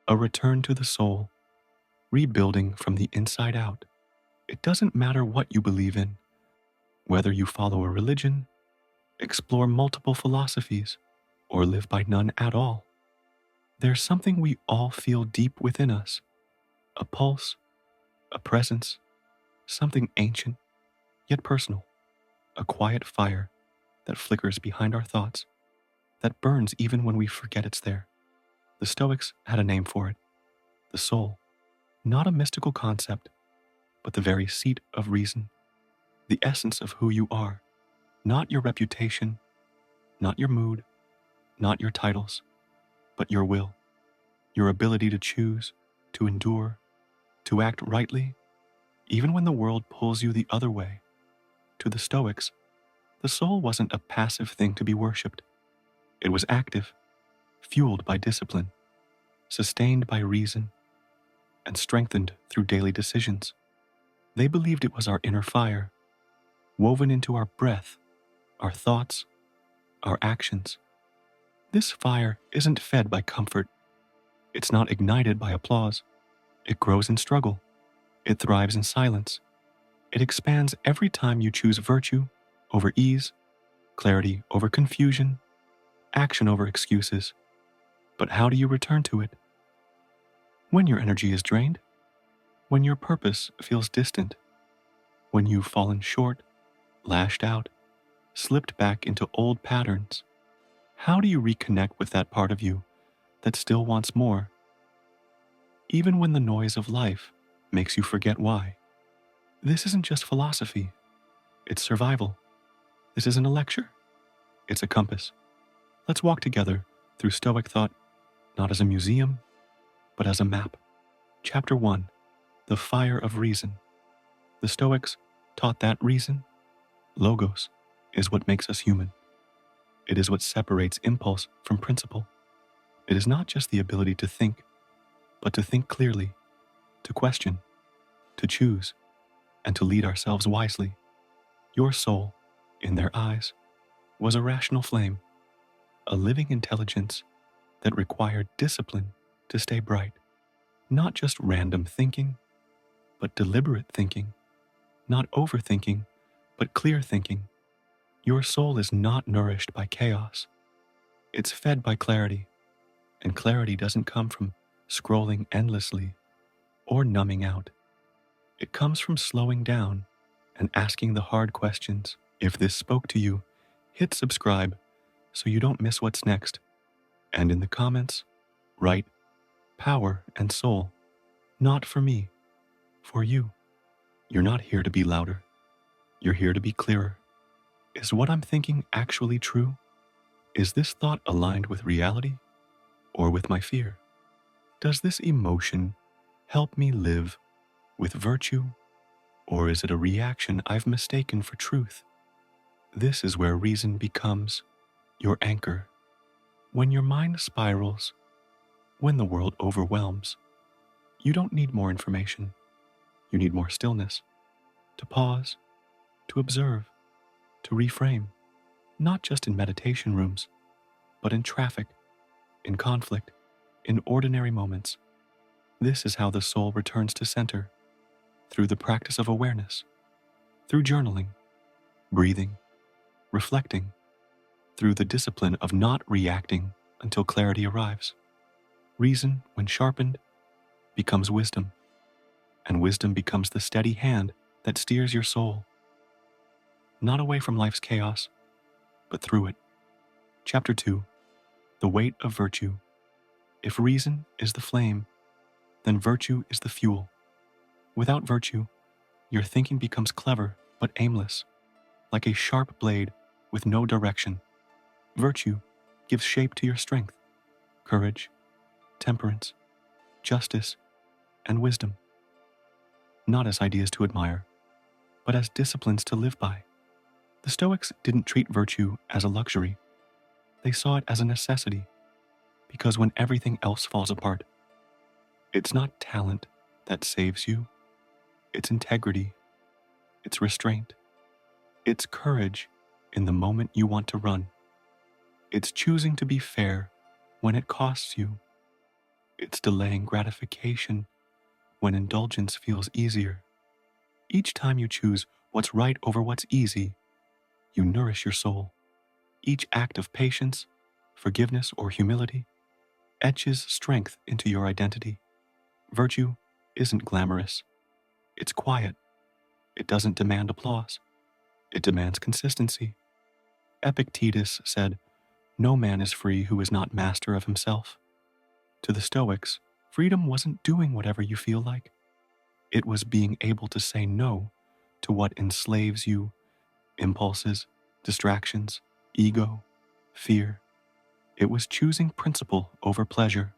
a return to the soul, rebuilding from the inside out. It doesn't matter what you believe in, whether you follow a religion, explore multiple philosophies, or live by none at all. There's something we all feel deep within us, a pulse, a presence, something ancient yet personal, a quiet fire that flickers behind our thoughts, that burns even when we forget it's there. The Stoics had a name for it, the soul, not a mystical concept, but the very seat of reason, the essence of who you are, not your reputation, not your mood, not your titles, but your will, your ability to choose, to endure, to act rightly, even when the world pulls you the other way. To the Stoics, the soul wasn't a passive thing to be worshipped. It was active, fueled by discipline, sustained by reason, and strengthened through daily decisions. They believed it was our inner fire, woven into our breath, our thoughts, our actions. This fire isn't fed by comfort. It's not ignited by applause. It grows in struggle. It thrives in silence. It expands every time you choose virtue over ease, clarity over confusion, action over excuses. But how do you return to it? When your energy is drained, when your purpose feels distant, when you've fallen short, lashed out, slipped back into old patterns, how do you reconnect with that part of you that still wants more, even when the noise of life makes you forget why? This isn't just philosophy, it's survival. This isn't a lecture, it's a compass. Let's walk together through Stoic thought, not as a museum, but as a map. Chapter 1, the fire of reason. The Stoics taught that reason, logos, is what makes us human. It is what separates impulse from principle. It is not just the ability to think, but to think clearly, to question, to choose, and to lead ourselves wisely. Your soul, in their eyes, was a rational flame, a living intelligence that required discipline to stay bright. Not just random thinking, but deliberate thinking. Not overthinking, but clear thinking. Your soul is not nourished by chaos. It's fed by clarity, and clarity doesn't come from scrolling endlessly or numbing out. It comes from slowing down and asking the hard questions. If this spoke to you, hit subscribe so you don't miss what's next. And in the comments, write power and soul, not for me, for you. You're not here to be louder. You're here to be clearer. Is what I'm thinking actually true? Is this thought aligned with reality or with my fear? Does this emotion help me live with virtue, or is it a reaction I've mistaken for truth? This is where reason becomes your anchor. When your mind spirals, when the world overwhelms, you don't need more information. You need more stillness, to pause, to observe, to reframe, not just in meditation rooms, but in traffic, in conflict, in ordinary moments. This is how the soul returns to center, through the practice of awareness, through journaling, breathing, reflecting, through the discipline of not reacting until clarity arrives. Reason, when sharpened, becomes wisdom, and wisdom becomes the steady hand that steers your soul, not away from life's chaos, but through it. Chapter 2, the weight of virtue. If reason is the flame, then virtue is the fuel. Without virtue, your thinking becomes clever but aimless, like a sharp blade with no direction. Virtue gives shape to your strength, courage, temperance, justice, and wisdom, not as ideas to admire, but as disciplines to live by. The Stoics didn't treat virtue as a luxury. They saw it as a necessity, because when everything else falls apart, it's not talent that saves you, it's integrity, it's restraint, it's courage in the moment you want to run. It's choosing to be fair when it costs you, It's delaying gratification when indulgence feels easier. Each time you choose what's right over what's easy, you nourish your soul. Each act of patience, forgiveness, or humility etches strength into your identity. Virtue isn't glamorous. It's quiet. It doesn't demand applause. It demands consistency. Epictetus said, "No man is free who is not master of himself." To the Stoics, freedom wasn't doing whatever you feel like. It was being able to say no to what enslaves you: impulses, distractions, ego, fear. It was choosing principle over pleasure,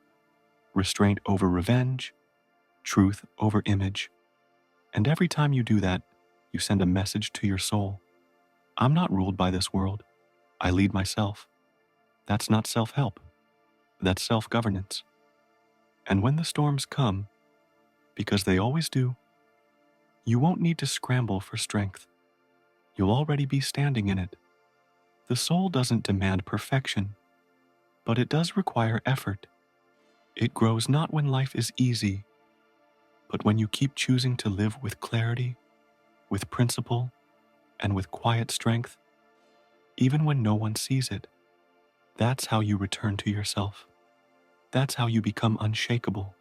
restraint over revenge, truth over image. And every time you do that, you send a message to your soul. I'm not ruled by this world. I lead myself. That's not self-help. That's self-governance. And when the storms come, because they always do, you won't need to scramble for strength. You'll already be standing in it. The soul doesn't demand perfection, but it does require effort. It grows not when life is easy, but when you keep choosing to live with clarity, with principle, and with quiet strength, even when no one sees it. That's how you return to yourself. That's how you become unshakable.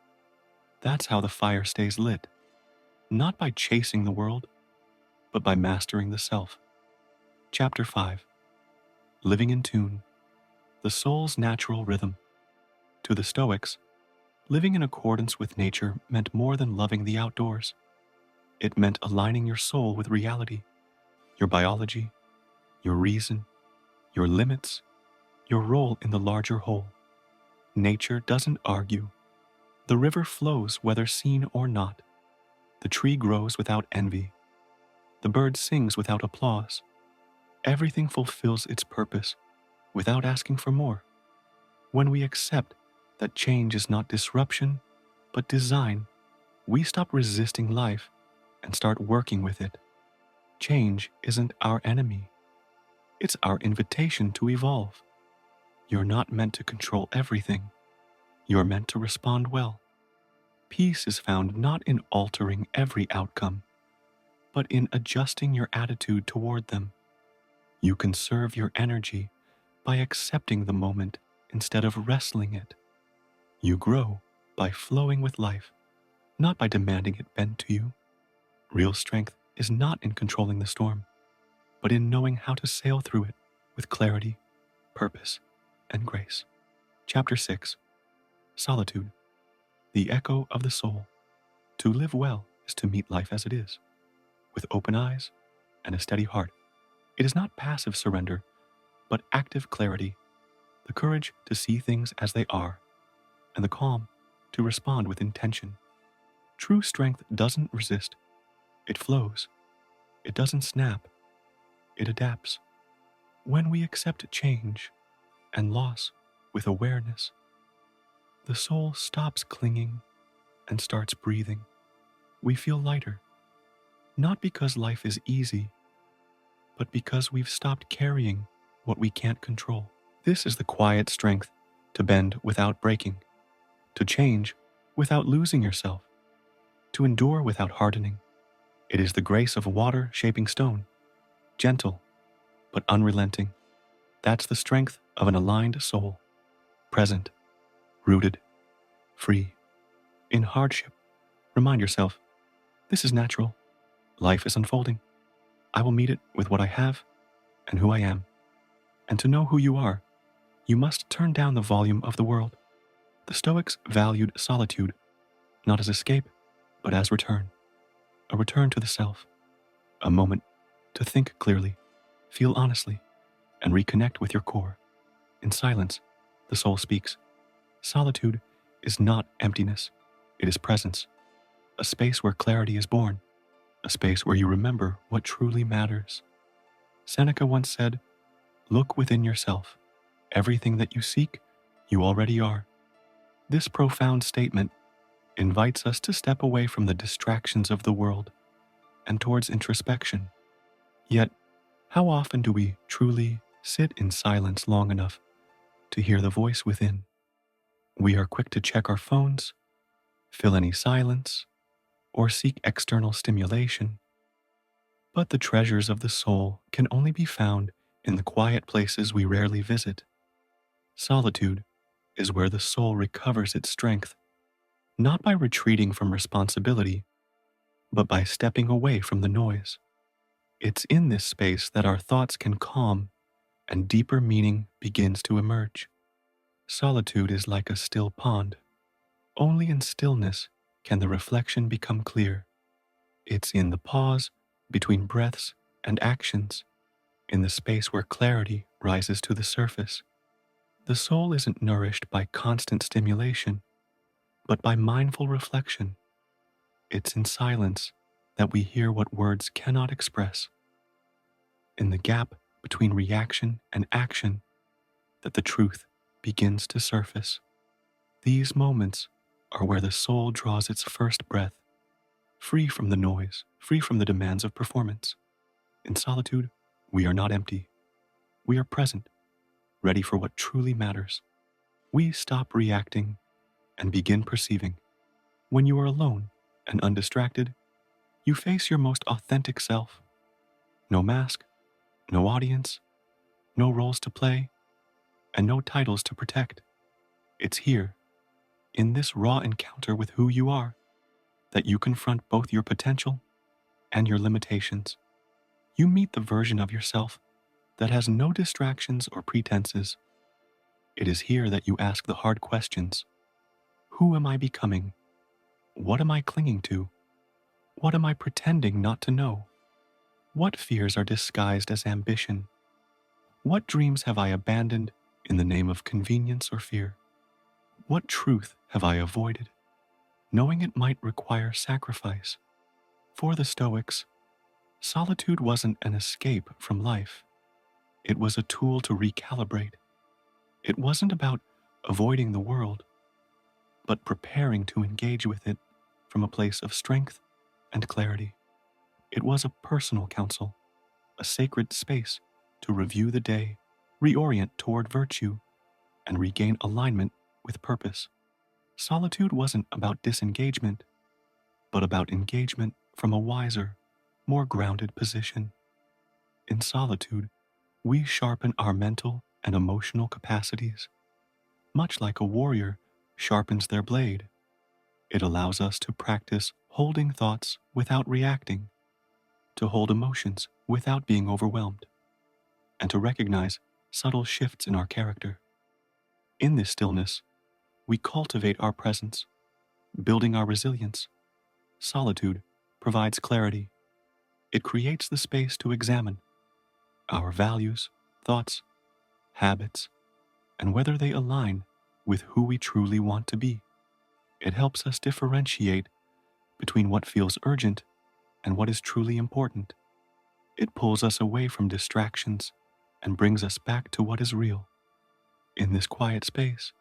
That's how the fire stays lit, not by chasing the world, but by mastering the self. Chapter 5. Living in Tune, the soul's natural rhythm. To the Stoics, living in accordance with nature meant more than loving the outdoors. It meant aligning your soul with reality, your biology, your reason, your limits, your role in the larger whole. Nature doesn't argue. The river flows whether seen or not. The tree grows without envy. The bird sings without applause. Everything fulfills its purpose without asking for more. When we accept that change is not disruption, but design, we stop resisting life and start working with it. Change isn't our enemy. It's our invitation to evolve. You're not meant to control everything. You're meant to respond well. Peace is found not in altering every outcome, but in adjusting your attitude toward them. You conserve your energy by accepting the moment instead of wrestling it. You grow by flowing with life, not by demanding it bend to you. Real strength is not in controlling the storm, but in knowing how to sail through it with clarity, purpose, and grace. Chapter 6. Solitude, the echo of the soul. To live well is to meet life as it is, with open eyes and a steady heart. It is not passive surrender, but active clarity, the courage to see things as they are, and the calm to respond with intention. True strength doesn't resist. It flows. It doesn't snap. It adapts. When we accept change and loss with awareness, the soul stops clinging and starts breathing. We feel lighter, not because life is easy, but because we've stopped carrying what we can't control. This is the quiet strength to bend without breaking, to change without losing yourself, to endure without hardening. It is the grace of water shaping stone, gentle but unrelenting. That's the strength of an aligned soul, present, rooted, free. In hardship, remind yourself, this is natural. Life is unfolding. I will meet it with what I have and who I am. And to know who you are, you must turn down the volume of the world. The Stoics valued solitude, not as escape, but as return. A return to the self. A moment to think clearly, feel honestly, and reconnect with your core. In silence, the soul speaks. Solitude is not emptiness. It is presence. A space where clarity is born. A space where you remember what truly matters. Seneca once said, "Look within yourself. Everything that you seek, you already are." This profound statement invites us to step away from the distractions of the world and towards introspection. Yet, how often do we truly sit in silence long enough to hear the voice within? We are quick to check our phones, fill any silence, or seek external stimulation. But the treasures of the soul can only be found in the quiet places we rarely visit. Solitude is where the soul recovers its strength, not by retreating from responsibility, but by stepping away from the noise. It's in this space that our thoughts can calm and deeper meaning begins to emerge. Solitude is like a still pond. Only in stillness can the reflection become clear. It's in the pause between breaths and actions, in the space where clarity rises to the surface. The soul isn't nourished by constant stimulation, but by mindful reflection. It's in silence that we hear what words cannot express, in the gap between reaction and action that the truth begins to surface. These moments are where the soul draws its first breath, free from the noise, free from the demands of performance. In solitude, we are not empty. We are present, ready for what truly matters. We stop reacting and begin perceiving. When you are alone and undistracted, you face your most authentic self. No mask, no audience, no roles to play, and no titles to protect. It's here, in this raw encounter with who you are, that you confront both your potential and your limitations. You meet the version of yourself that has no distractions or pretenses. It is here that you ask the hard questions. Who am I becoming? What am I clinging to? What am I pretending not to know? What fears are disguised as ambition? What dreams have I abandoned in the name of convenience or fear? What truth have I avoided, knowing it might require sacrifice? For the Stoics, solitude wasn't an escape from life. It was a tool to recalibrate. It wasn't about avoiding the world, but preparing to engage with it from a place of strength and clarity. It was a personal counsel, a sacred space to review the day, reorient toward virtue, and regain alignment with purpose. Solitude wasn't about disengagement, but about engagement from a wiser, more grounded position. In solitude, we sharpen our mental and emotional capacities. Much like a warrior sharpens their blade, it allows us to practice holding thoughts without reacting, to hold emotions without being overwhelmed, and to recognize subtle shifts in our character. In this stillness, we cultivate our presence, building our resilience. Solitude provides clarity. It creates the space to examine our values, thoughts, habits, and whether they align with who we truly want to be. It helps us differentiate between what feels urgent and what is truly important. It pulls us away from distractions and brings us back to what is real. In this quiet space,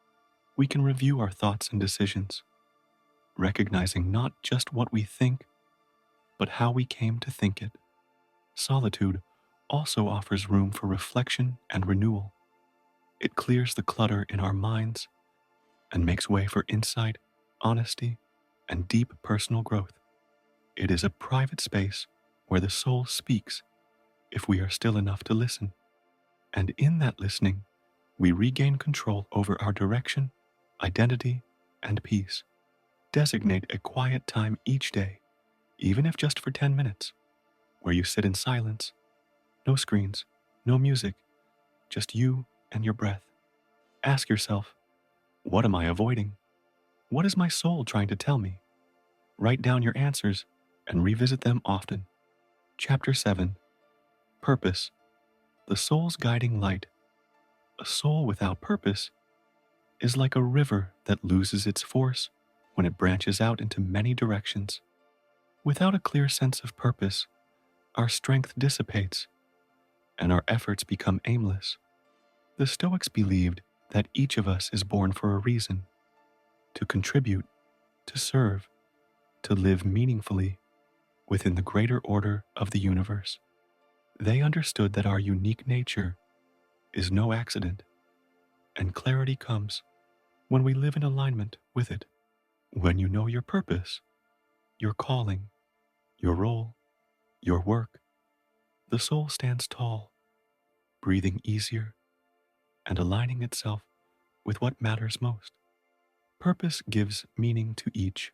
we can review our thoughts and decisions, recognizing not just what we think, but how we came to think it. Solitude also offers room for reflection and renewal. It clears the clutter in our minds and makes way for insight, honesty, and deep personal growth. It is a private space where the soul speaks if we are still enough to listen. And in that listening, we regain control over our direction, identity, and peace. Designate a quiet time each day, even if just for 10 minutes, where you sit in silence, no screens, no music, just you and your breath. Ask yourself, what am I avoiding? What is my soul trying to tell me? Write down your answers and revisit them often. Chapter 7. Purpose, the soul's guiding light. A soul without purpose is like a river that loses its force when it branches out into many directions. Without a clear sense of purpose, our strength dissipates and our efforts become aimless. The Stoics believed that each of us is born for a reason: to contribute, to serve, to live meaningfully within the greater order of the universe. They understood that our unique nature is no accident, and clarity comes when we live in alignment with it. When you know your purpose, your calling, your role, your work, the soul stands tall, breathing easier and aligning itself with what matters most. Purpose gives meaning to each